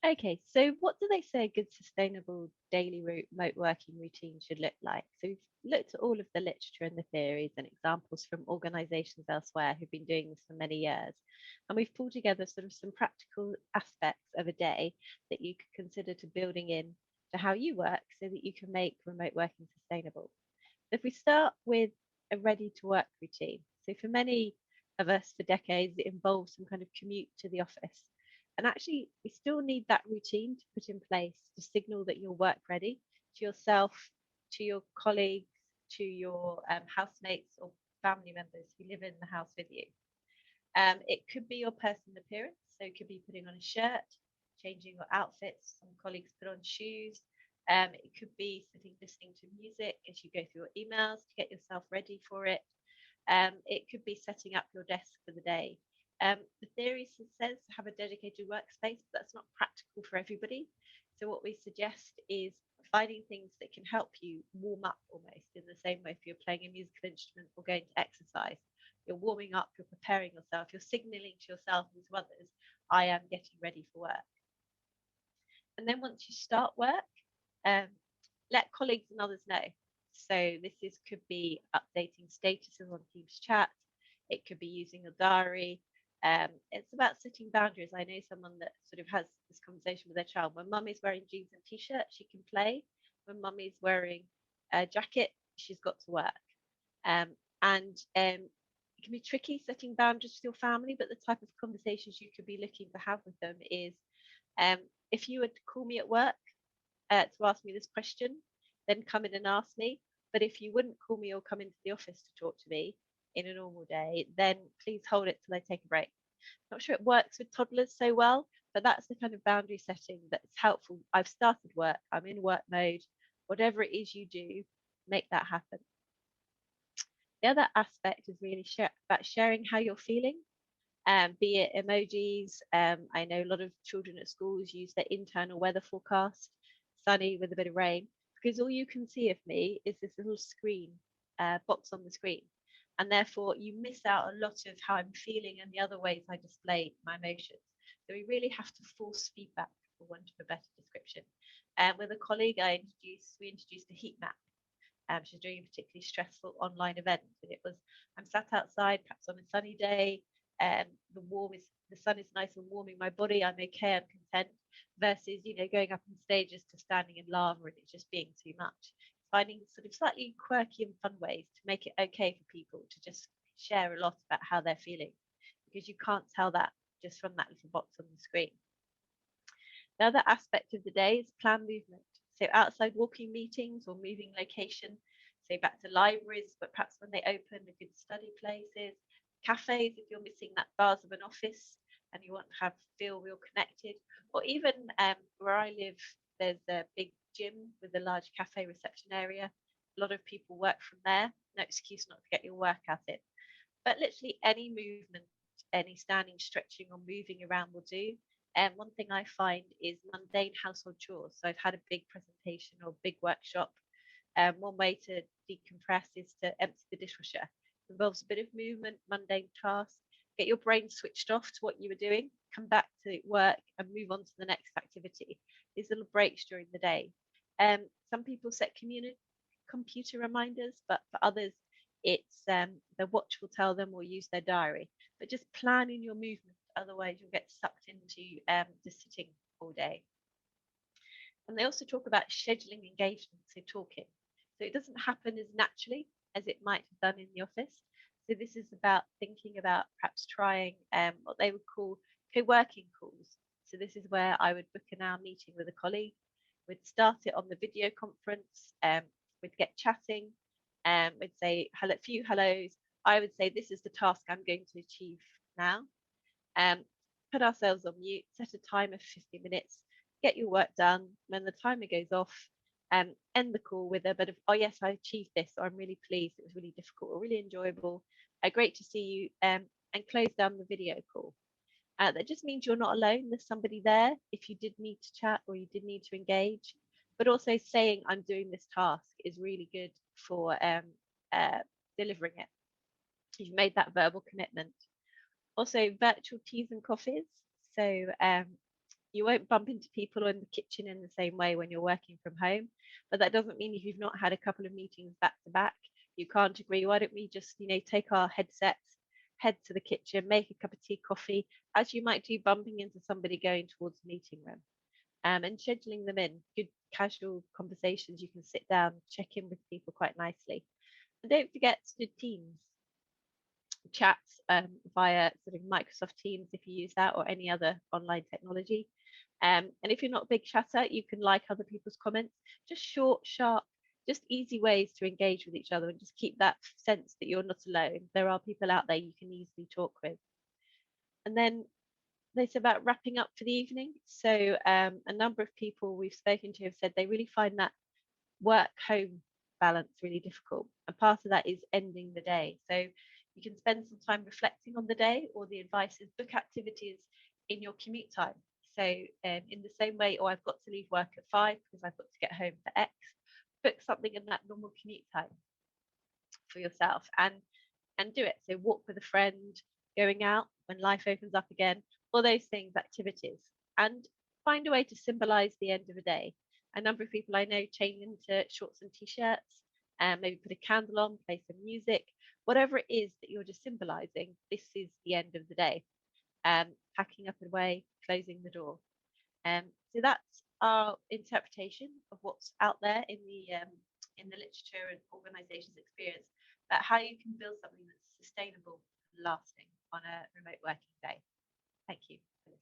Okay, so what do they say a good sustainable daily remote working routine should look like? So we've looked at all of the literature and the theories and examples from organisations elsewhere who've been doing this for many years. And we've pulled together sort of some practical aspects of a day that you could consider to building in to how you work so that you can make remote working sustainable. If we start with a ready to work routine, so for many of us for decades, it involves some kind of commute to the office. And actually, we still need that routine to put in place to signal that you're work ready to yourself, to your colleagues, to your housemates or family members who live in the house with you. It could be your personal appearance, so it could be putting on a shirt, changing your outfits. Some colleagues put on shoes. It could be sitting listening to music as you go through your emails to get yourself ready for it. It could be setting up your desk for the day. The theory says have a dedicated workspace, but that's not practical for everybody. So what we suggest is finding things that can help you warm up almost in the same way if you're playing a musical instrument or going to exercise. You're warming up, you're preparing yourself, you're signaling to yourself and to others, I am getting ready for work. And then once you start work, um, let colleagues and others know. So could be updating statuses on Teams chat. It could be using a diary. It's about setting boundaries. I know someone that sort of has this conversation with their child. When mum is wearing jeans and t-shirt, she can play. When mum is wearing a jacket, she's got to work. And it can be tricky setting boundaries with your family, but the type of conversations you could be looking to have with them is um, if you would call me at work to ask me this question, then come in and ask me. But if you wouldn't call me or come into the office to talk to me in a normal day, then please hold it till I take a break. Not sure it works with toddlers so well, but that's the kind of boundary setting that's helpful. I've started work, I'm in work mode. Whatever it is you do, make that happen. The other aspect is really about sharing how you're feeling, be it emojis. I know a lot of children at schools use their internal weather forecast, sunny with a bit of rain, because all you can see of me is this little screen, box on the screen. And therefore, you miss out a lot of how I'm feeling and the other ways I display my emotions. So we really have to force feedback, for want of a better description. With a colleague, we introduced a heat map. She's doing a particularly stressful online event, and it was I'm sat outside, perhaps on a sunny day, and the sun is nice and warming my body. I'm okay, I'm content. Versus, going up on stages to standing in lava and it just being too much. Finding sort of slightly quirky and fun ways to make it okay for people to just share a lot about how they're feeling, because you can't tell that just from that little box on the screen. The other aspect of the day is plan movement. So outside walking meetings or moving location. So back to libraries, but perhaps when they open, a good study places, cafes if you're missing that bars of an office and you want to feel real connected, or even where I live, there's a big gym with a large cafe reception area. A lot of people work from there. No excuse not to get your workout in. But literally any movement, any standing, stretching, or moving around will do. And one thing I find is mundane household chores. So I've had a big presentation or big workshop. One way to decompress is to empty the dishwasher. It involves a bit of movement, mundane tasks. Get your brain switched off to what you were doing, come back to work, and move on to the next activity. These little breaks during the day. Some people set computer reminders, but for others, it's their watch will tell them or use their diary. But just plan in your movement, otherwise you'll get sucked into just sitting all day. And they also talk about scheduling engagement, so talking. So it doesn't happen as naturally as it might have done in the office. So this is about thinking about perhaps trying what they would call co-working calls. So this is where I would book an hour meeting with a colleague. We'd start it on the video conference. We'd get chatting. We'd say hello, a few hellos. I would say this is the task I'm going to achieve now. Put ourselves on mute, set a timer of 50 minutes, get your work done. When the timer goes off, end the call with a bit of, oh yes, I achieved this, or I'm really pleased, it was really difficult or really enjoyable. Great to see you, and close down the video call. That just means you're not alone. There's somebody there if you did need to chat or you did need to engage. But also saying I'm doing this task is really good for delivering it. You've made that verbal commitment. Also, virtual teas and coffees. So You won't bump into people in the kitchen in the same way when you're working from home. But that doesn't mean if you've not had a couple of meetings back to back, you can't agree. Why don't we just, take our headsets, head to the kitchen, make a cup of tea, coffee, as you might do bumping into somebody going towards the meeting room, and scheduling them in. Good casual conversations. You can sit down, check in with people quite nicely. And don't forget to do Teams chats via sort of Microsoft Teams if you use that, or any other online technology. And if you're not a big chatter, you can like other people's comments. Just short, sharp, just easy ways to engage with each other and just keep that sense that you're not alone. There are people out there you can easily talk with. And then it's about wrapping up for the evening. So a number of people we've spoken to have said they really find that work home balance really difficult. And part of that is ending the day. So you can spend some time reflecting on the day, or the advice is book activities in your commute time. So in the same way, I've got to leave work at 5 because I've got to get home for X, book something in that normal commute time for yourself, and do it. So walk with a friend, going out when life opens up again, all those things, activities, and find a way to symbolize the end of a day. A number of people I know change into shorts and t-shirts, and maybe put a candle on, play some music, whatever it is that you're just symbolizing. This is the end of the day. Packing up and away, closing the door. So that's our interpretation of what's out there in the literature and organisations' experience about how you can build something that's sustainable and lasting on a remote working day. Thank you.